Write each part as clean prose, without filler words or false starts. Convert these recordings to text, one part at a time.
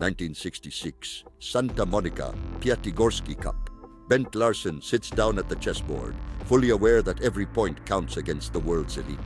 1966, Santa Monica, Piatigorsky Cup. Bent Larsen sits down at the chessboard, fully aware that every point counts against the world's elite.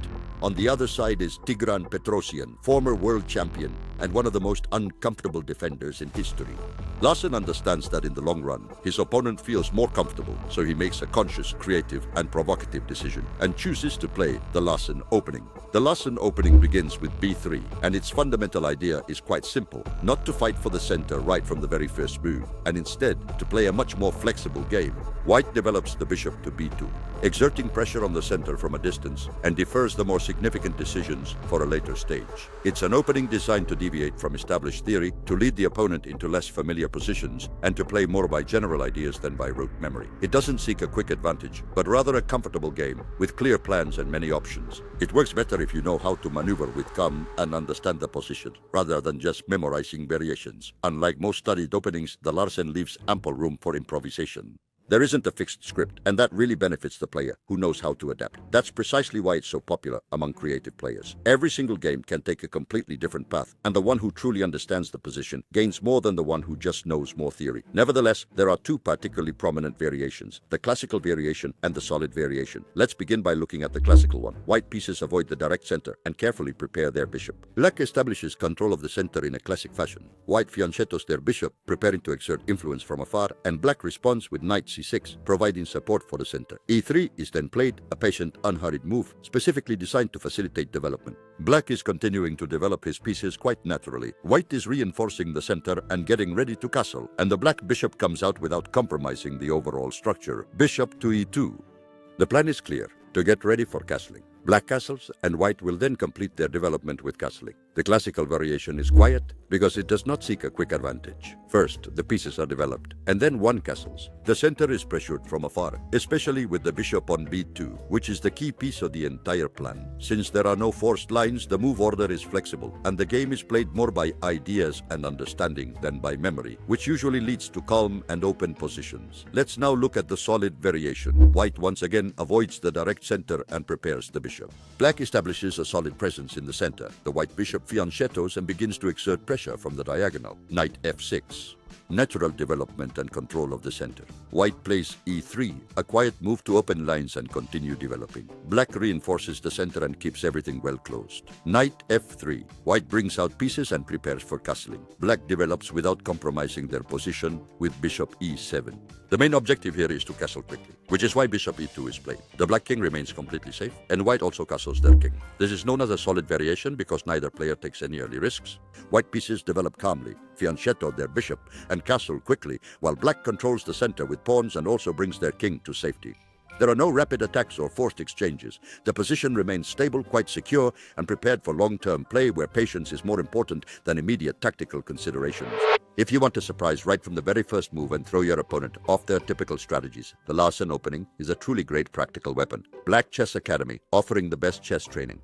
On the other side is Tigran Petrosyan, former world champion and one of the most uncomfortable defenders in history. Larsen understands that in the long run, his opponent feels more comfortable, so he makes a conscious, creative, and provocative decision and chooses to play the Larsen Opening. The Larsen Opening begins with b3, and its fundamental idea is quite simple: not to fight for the center right from the very first move, and instead to play a much more flexible game. White develops the bishop to b2, exerting pressure on the center from a distance, and defers the more significant decisions for a later stage. It's an opening designed to deviate from established theory, to lead the opponent into less familiar positions, and to play more by general ideas than by rote memory. It doesn't seek a quick advantage, but rather a comfortable game with clear plans and many options. It works better if you know how to maneuver with calm and understand the position, rather than just memorizing variations. Unlike most studied openings, the Larsen leaves ample room for improvisation. There isn't a fixed script, and that really benefits the player who knows how to adapt. That's precisely why it's so popular among creative players. Every single game can take a completely different path, and the one who truly understands the position gains more than the one who just knows more theory. Nevertheless, there are two particularly prominent variations: the classical variation and the solid variation. Let's begin by looking at the classical one. White pieces avoid the direct center and carefully prepare their bishop. Black establishes control of the center in a classic fashion. White fianchettos their bishop, preparing to exert influence from afar, and black responds with knight c6, providing support for the center. e3 is then played, a patient, unhurried move, specifically designed to facilitate development. Black is continuing to develop his pieces quite naturally. White is reinforcing the center and getting ready to castle, and the black bishop comes out without compromising the overall structure. Bishop to e2. The plan is clear: to get ready for castling. Black castles, and white will then complete their development with castling. The classical variation is quiet because it does not seek a quick advantage. First, the pieces are developed, and then one castles. The center is pressured from afar, especially with the bishop on b2, which is the key piece of the entire plan. Since there are no forced lines, the move order is flexible, and the game is played more by ideas and understanding than by memory, which usually leads to calm and open positions. Let's now look at the solid variation. White once again avoids the direct center and prepares the bishop. Black establishes a solid presence in the center. The white bishop fianchettos and begins to exert pressure from the diagonal. Knight f6. Natural development and control of the center. White plays e3, a quiet move to open lines and continue developing. Black reinforces the center and keeps everything well closed. Knight f3. White brings out pieces and prepares for castling. Black develops without compromising their position with bishop e7. The main objective here is to castle quickly, which is why bishop e2 is played. The black king remains completely safe, and white also castles their king. This is known as a solid variation because neither player takes any early risks. White pieces develop calmly, fianchetto their bishop, and castle quickly, while black controls the center with pawns and also brings their king to safety. There are no rapid attacks or forced exchanges. The position remains stable, quite secure, and prepared for long-term play where patience is more important than immediate tactical considerations. If you want to surprise right from the very first move and throw your opponent off their typical strategies, the Larsen Opening is a truly great practical weapon. BlackChess Academy, offering the best chess training.